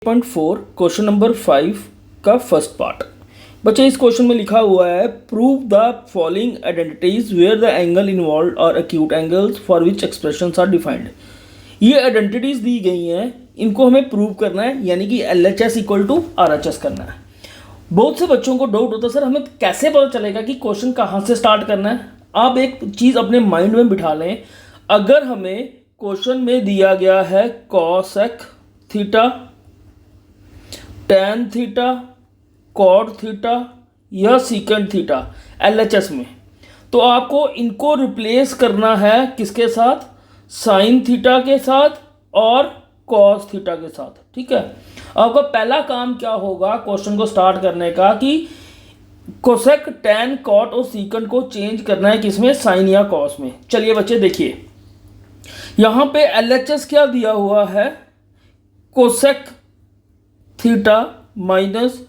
8.4 question number 5 का first part. बच्चे इस क्वेश्चन में लिखा हुआ है prove the following identities where the angle involve are acute angles for which expressions are defined. ये आइडेंटिटीज दी गई हैं, इनको हमें प्रूव करना है, यानी कि LHS इक्वल टू RHS करना है। बहुत से बच्चों को डाउट होता है सर हमें कैसे पता चलेगा कि क्वेश्चन कहाँ से स्टार्ट करना है। आप एक चीज़ अपने माइंड में बिठा लें, अगर हमें क्वेश्चन में दिया गया है cosec theta, tan theta, cot theta या सीकेंट थीटा LHS में, तो आपको इनको रिप्लेस करना है किसके साथ? साइन थीटा के साथ और कॉस थीटा के साथ। ठीक है, आपका पहला काम क्या होगा क्वेश्चन को स्टार्ट करने का कि कोसेक, टैन, कॉट और सीकेंट को चेंज करना है किसमें? साइन या कॉस में। चलिए बच्चे देखिए, यहाँ पे LHS क्या दिया हुआ है? Cosec theta minus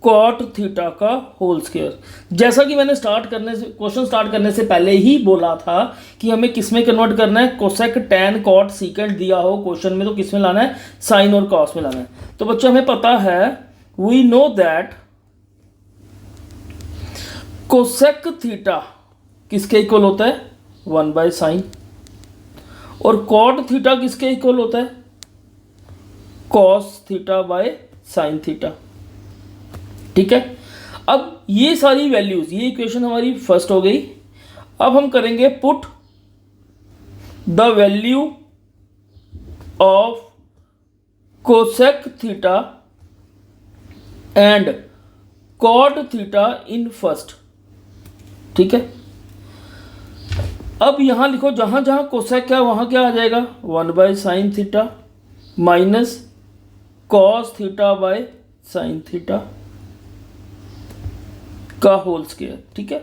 cot theta का होल स्क्वायर। जैसा कि मैंने क्वेश्चन स्टार्ट करने से पहले ही बोला था कि हमें किस में कन्वर्ट करना है। कोसेक, टैन, कॉट, सीकेंट दिया हो क्वेश्चन में तो किस में लाना है? साइन और कॉस में लाना है। तो बच्चों हमें पता है, we know that cosec theta किसके इक्वल होता है? 1/sin। और कॉट थीटा किसके इक्वल होता है? Cos theta by sine theta. ठीक है, अब ये सारी वैल्यूज, ये इक्वेशन हमारी फर्स्ट हो गई। अब हम करेंगे put the value of cosec theta and cot theta in first. ठीक है, अब यहां लिखो, जहां जहां कोसेक है वहां क्या आ जाएगा? 1/sin theta minus cos theta by sine theta का होल स्क्वायर। ठीक है,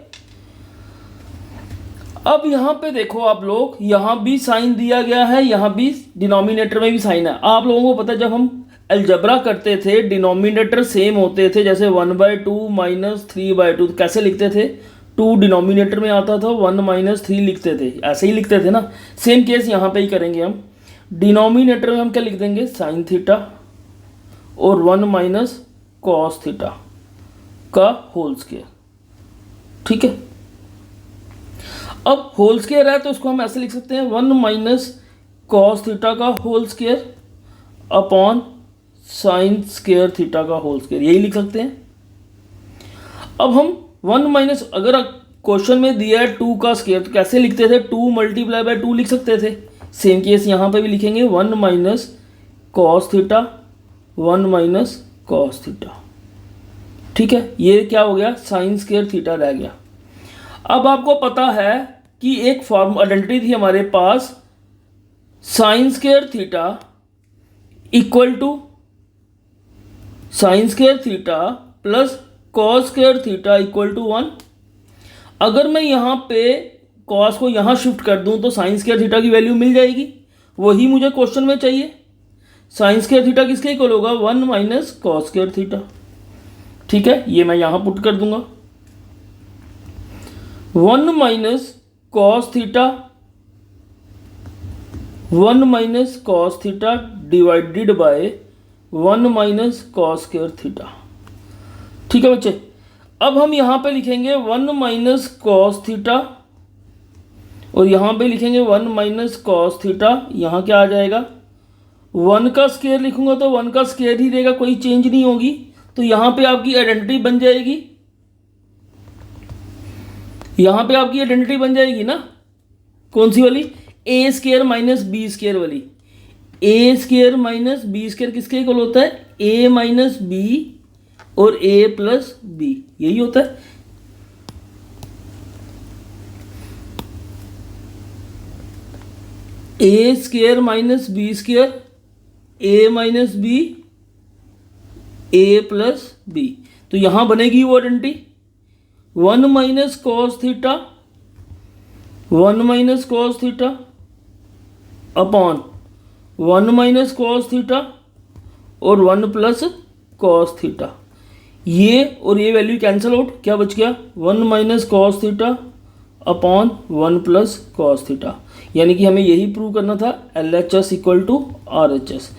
अब यहां पे देखो आप लोग, यहां भी साइन दिया गया है, यहां भी डिनोमिनेटर में भी साइन है। आप लोगों को पता है जब हम अलजबरा करते थे डिनोमिनेटर सेम होते थे, जैसे 1/2 माइनस 3/2 कैसे लिखते थे? 2 डिनोमिनेटर में आता था, 1 - 3 लिखते थे, ऐसे ही लिखते थे ना। सेम केस यहाँ पे ही करेंगे हम। डिनोमिनेटर में हम क्या लिख देंगे? साइन थीटा और 1 - कॉस थीटा का होल स्क्वायर। ठीक है, अब होल स्क्वायर है तो इसको हम ऐसे लिख सकते हैं 1 - कॉस थीटा का whole square upon sine square theta का होल स्क्वायर, यही लिख सकते हैं। अब हम 1 - अगर क्वेश्चन में दिया है 2 का स्क्वायर तो कैसे लिखते थे? 2 × 2 लिख सकते थे। सेम केस यहाँ पे भी लिखेंगे 1 - कॉस थीटा, 1 - कॉस थीटा। ठीक है, ये क्या हो गया? साइन स्क्वायर थीटा रह गया। अब आपको पता है कि एक फॉर्म आइडेंटिटी थी हमारे पास, sine square theta equal to sine square theta plus cos square theta equal to 1। अगर मैं यहाँ पे कॉस को यहाँ शिफ्ट कर दूँ तो साइन स्क्वायर थीटा की वैल्यू मिल जाएगी, वही मुझे क्वेश्चन में चाहिए। साइन स्क्वायर थीटा किसके इक्वल होगा? 1 - कॉस स्क्वायर थीटा। ठीक है, ये मैं यहाँ पुट कर दूंगा। 1 - cos theta, 1 - cos theta divided by 1 - cos square theta. ठीक है बच्चे, अब हम यहाँ पे लिखेंगे 1 - कॉस थीटा और यहाँ पे लिखेंगे 1 - कॉस थीटा। यहाँ क्या आ जाएगा? 1 का स्क्वायर लिखूंगा तो 1 का स्क्वायर ही रहेगा, कोई चेंज नहीं होगी। तो यहाँ पे आपकी आइडेंटिटी बन जाएगी, यहाँ पे आपकी आइडेंटिटी बन जाएगी ना, कौन सी वाली? A² - B² वाली। A² - B² किसके इक्वल होता है? A - B और A + B, यही होता है। A² - B², A - B, A + B। तो यहां बनेगी वो identity 1 - cos theta, 1 - cos theta upon 1 - cos theta और 1 + कॉस थीटा। ये और ये वैल्यू कैंसिल आउट, क्या बच गया? 1 - cos theta upon 1 + cos theta. यानी कि हमें यही प्रूव करना था LHS इक्वल टू RHS।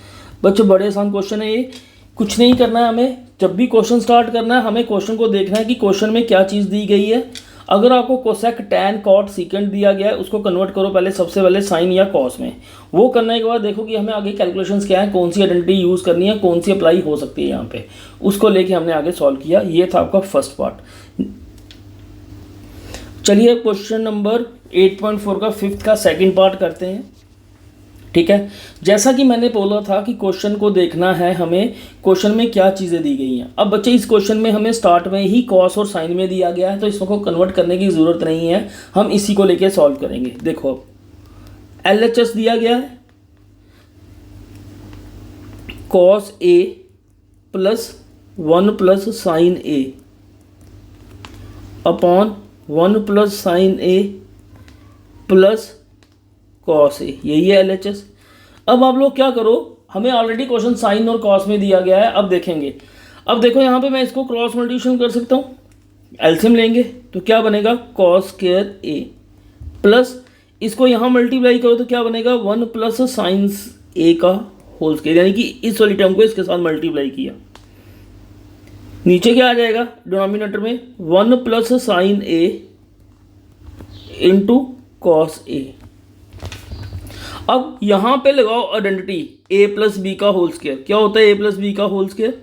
बच्चों बड़े आसान क्वेश्चन है ये, कुछ नहीं करना है हमें। जब भी क्वेश्चन स्टार्ट करना है हमें क्वेश्चन को देखना है कि क्वेश्चन में क्या चीज़ दी गई है। अगर आपको कोसेक, टैन, कॉट, सीकेंट दिया गया है उसको कन्वर्ट करो पहले, सबसे पहले साइन या कॉस में। वो करने के बाद देखो कि हमें आगे कैलकुलेशंस क्या है, कौन सी आइडेंटिटी यूज़ करनी है, कौन सी अप्लाई हो सकती है यहाँ पे, उसको लेके हमने आगे सॉल्व किया। ये था आपका फर्स्ट पार्ट। चलिए क्वेश्चन नंबर 8.4 का फिफ्थ का सेकंड पार्ट करते हैं। ठीक है, जैसा कि मैंने बोला था कि क्वेश्चन को देखना है हमें, क्वेश्चन में क्या चीज़ें दी गई हैं। अब बच्चे इस क्वेश्चन में हमें स्टार्ट में ही कॉस और साइन में दिया गया है, तो इसको कन्वर्ट करने की ज़रूरत नहीं है, हम इसी को लेके सॉल्व करेंगे। देखो LHS दिया गया है, cos A plus 1 plus sine A upon 1 plus sine A plus cos A, यही है LHS। अब आप लोग क्या करो, हमें ऑलरेडी क्वेश्चन साइन और कॉस में दिया गया है। अब देखेंगे, अब देखो यहाँ पे मैं इसको क्रॉस मल्टीप्लिकेशन कर सकता हूँ, एलसीएम लेंगे तो क्या बनेगा, कॉस स्क्वायर ए प्लस इसको यहाँ मल्टीप्लाई करो तो क्या बनेगा, 1 प्लस साइन ए का होल स्क्वायर, यानी कि इस वाली टर्म को इसके साथ मल्टीप्लाई किया। नीचे क्या आ जाएगा डिनोमिनेटर में, 1 plus sine A into cos A. अब यहां पे लगाओ आइडेंटिटी a प्लस बी का होल स्क्वायर। क्या होता है a प्लस बी का whole square,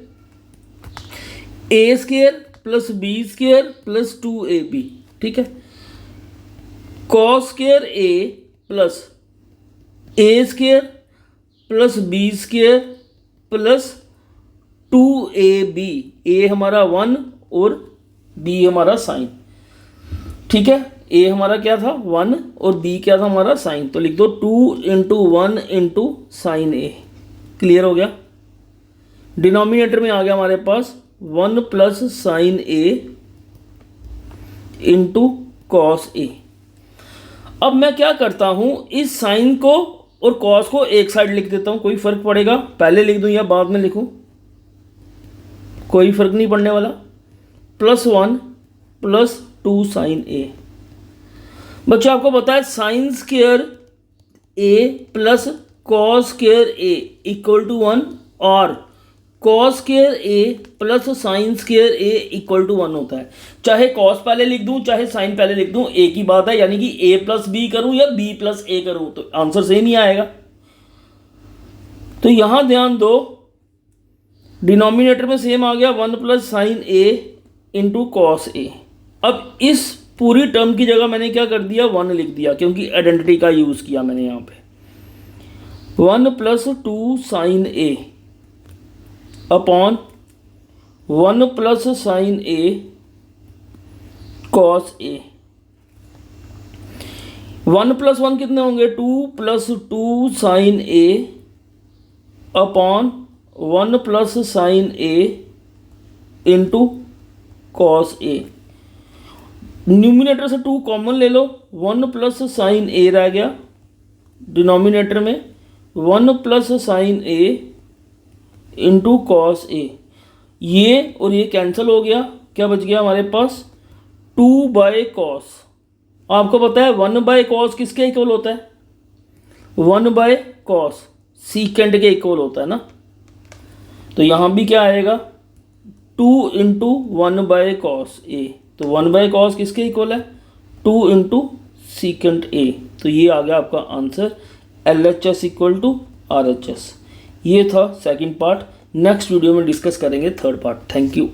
a square plus B square plus 2ab। ठीक है, cos square a plus a square plus B square plus 2ab। a हमारा 1 और b हमारा साइन। ठीक है, a हमारा क्या था 1 और b क्या था हमारा साइन, तो लिख दो 2 इंटू 1 इंटू साइन ए। क्लियर हो गया, डिनोमिनेटर में आ गया हमारे पास 1 plus sine A into cos A. अब मैं क्या करता हूं, इस साइन को और कॉस को एक साइड लिख देता हूं, कोई फर्क पड़ेगा, पहले लिख दूं या बाद में लिखूं, कोई फर्क नहीं पड़ने वाला। Plus 1 plus 2 sine A. बच्चों आपको पता है sine square A plus cos square A equal to 1 और cos square A plus sine square A equal to 1 होता है। चाहे कॉस पहले लिख दूं चाहे साइन पहले लिख दूं, एक ही बात है, यानी कि ए प्लस बी करूं या बी प्लस ए करूं तो आंसर सेम ही आएगा। तो यहां ध्यान दो, डिनोमिनेटर में सेम आ गया 1 plus sine A into cos A. अब इस पूरी टर्म की जगह मैंने क्या कर दिया, 1 लिख दिया, क्योंकि आइडेंटिटी का यूज़ किया मैंने यहाँ पे। 1 plus 2 sine A upon 1 plus sine A cos A. 1 plus 1 कितने होंगे, 2 plus 2 sine A upon 1 plus sine A into cos A. Numerator से 2 कॉमन ले लो, 1 प्लस साइन ए रह गया, डिनोमिनेटर में 1 plus sine A into cos ए। ये और ये कैंसिल हो गया, क्या बच गया हमारे पास 2 बाय कॉस। आपको पता है 1 बाय कॉस किसके इक्वल होता है, 1 बाय कॉस सीकेंड के इक्वल होता है ना। तो यहाँ भी क्या आएगा 2 इंटू 1 बाय कॉस ए, तो 1 बाय कॉस किसके इक्वल है, 2 इंटू सीकेंड ए। तो ये आ गया आपका answer, LHS equal to RHS। ये था सेकंड पार्ट, नेक्स्ट वीडियो में डिस्कस करेंगे थर्ड पार्ट। Thank you.